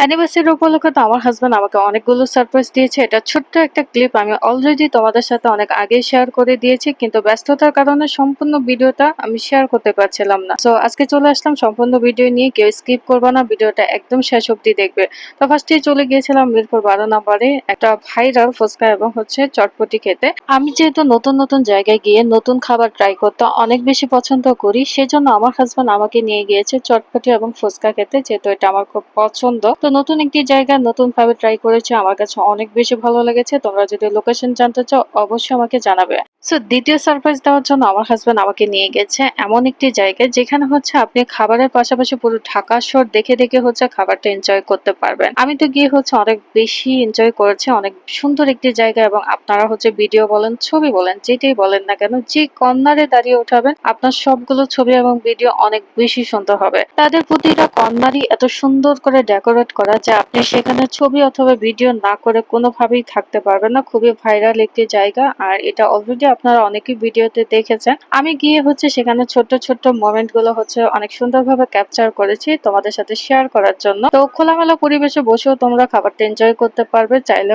Anniversary উপলক্ষে তো আমার হাসব্যান্ড আমাকে অনেকগুলো সারপ্রাইজ দিয়েছে। এটা ছোট্ট একটা ক্লিপ আমি অলরেডি তোমাদের সাথে অনেক আগেই শেয়ার করে দিয়েছি। কিন্তু ব্যস্ততার কারণে সম্পূর্ণ ভিডিওটা আমি শেয়ার করতে পারছিলাম না। সো আজকে চলে আসলাম সম্পূর্ণ ভিডিও নিয়ে। কেউ স্কিপ করবা না, ভিডিওটা একদম শেষ অবধি দেখবে। তো ফার্স্টেই চলে গিয়েছিলাম মিরপুর 12 নম্বরে একটা ভাইরাল ফুচকা এবং চটপটি খেতে। আমি যেহেতু নতুন নতুন জায়গায় গিয়ে নতুন খাবার ট্রাই করতে অনেক বেশি পছন্দ করি, সেজন্য আমার হাসব্যান্ড আমাকে নিয়ে গিয়েছে চটপটি এবং ফুচকা খেতে, যেহেতু এটা আমার খুব পছন্দ। তো নতুন একটি জায়গা নতুন ভাবে ট্রাই করেছি, আমার কাছে অনেক বেশি ভালো লেগেছে। তোমরা যদি লোকেশন জানতে চাও অবশ্যই আমাকে জানাবে। সো দ্বিতীয় সারপ্রাইজ দেওয়ার জন্য আমার হাসব্যান্ড আমাকে নিয়ে গেছে এমন একটি জায়গায় যেখানে আপনি খাবারের পাশাপাশি পুরো ঢাকা শহর দেখে দেখে খাবারটা এনজয় করতে পারবেন। আমি তো গিয়ে অনেক বেশি এনজয় করেছি। অনেক সুন্দর একটি জায়গা এবং আপনারা ভিডিও বলেন ছবি বলেন যেটাই বলেন না কেন, যে কর্নারে দাঁড়িয়ে উঠাবেন আপনার সবগুলো ছবি এবং ভিডিও অনেক বেশি সুন্দর হবে। তাদের প্রতিটা কর্নারই এত সুন্দর করে ডেকোরেট করা যে আপনি সেখানে ছবি অথবা ভিডিও না করে কোনোভাবেই থাকতে পারবেন না। খুবই ভাইরাল একটি জায়গা, আর এটা অলরেডি আপনারা অনেকেই ভিডিওতে দেখেছেন। আমি গিয়ে সেখানে ছোট্ট ছোট্ট মোমেন্ট গুলো অনেক সুন্দরভাবে ক্যাপচার করেছি তোমাদের সাথে শেয়ার করার জন্য। তো খোলামেলা পরিবেশে বসেও তোমরা খাবারটা এনজয় করতে পারবে, চাইলে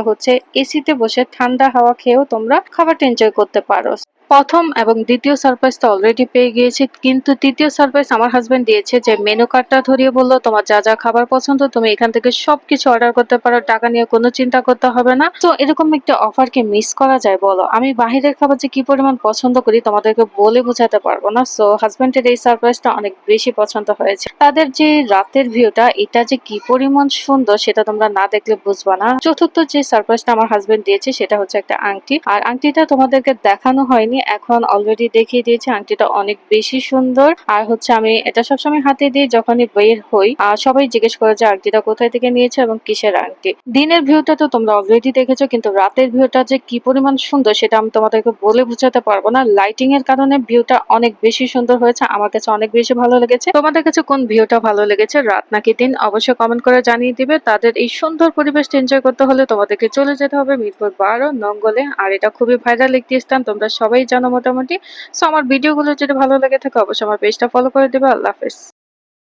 এসিতে বসে ঠান্ডা হাওয়া খেয়েও তোমরা খাবারটা এনজয় করতে পারো। প্রথম এবং দ্বিতীয় সারপ্রাইজ তো অলরেডি পেয়ে গিয়েছি, কিন্তু তৃতীয় সারপ্রাইজ আমার হাজবেন্ড দিয়েছে, যে মেনু কার্ডটা ধরিয়ে বললো তোমার যা যা খাবার পছন্দ তুমি এখান থেকে সবকিছু অর্ডার করতে পারো, টাকা নিয়ে কোনো চিন্তা করতে হবে না। তো এরকম একটা অফারকে মিস করা যায় বলো? আমি বাহিরের খাবার যে কি পরিমাণ পছন্দ করি তোমাদেরকে বলে বোঝাতে পারবো না। সো হাজবেন্ডের এই সারপ্রাইজটা অনেক বেশি পছন্দ হয়েছে। তাদের যে রাতের ভিউটা এটা যে কি পরিমাণ সুন্দর সেটা তোমরা না দেখলে বুঝবা না। চতুর্থ যে সারপ্রাইজটা আমার হাজবেন্ড দিয়েছে সেটা একটা আংটি, আর আংটিটা তোমাদেরকে দেখানো হয়নি, এখন অলরেডি দেখিয়ে দিয়েছি। আংটিটা অনেক বেশি সুন্দর, আর আমি এটা সবসময় হাতে দিই যখনই বের হই। আর সবাই জিজ্ঞেস করে যে আংটিটা কোথায় থেকে নিয়েছে এবং কিসের আংটি। দিনের ভিউটা তো তোমরা অলরেডি দেখেছো, কিন্তু রাতের ভিউটা যে কি পরিমাণ সুন্দর সেটা আমি তোমাদেরকে বলে বোঝাতে পারবো না। লাইটিং এর কারণে ভিউটা অনেক বেশি সুন্দর হয়েছে, আমার কাছে অনেক বেশি ভালো লেগেছে। তোমাদের কাছে কোন ভিউটা ভালো লেগেছে, রাত নাকি দিন, অবশ্যই কমেন্ট করে জানিয়ে দিবে। তাদের এই সুন্দর পরিবেশটা এনজয় করতে হলে তোমাদেরকে চলে যেতে হবে মিরপুর 12 নঙ্গলে, আর এটা খুবই ভাইরাল একটি স্থান, তোমরা সবাই জানো মোটামুটি। সো আমার ভিডিওগুলো যদি ভালো লেগে থাকে অবশ্যই আমার পেজটা ফলো করে দেবে। আল্লাহ হাফেজ।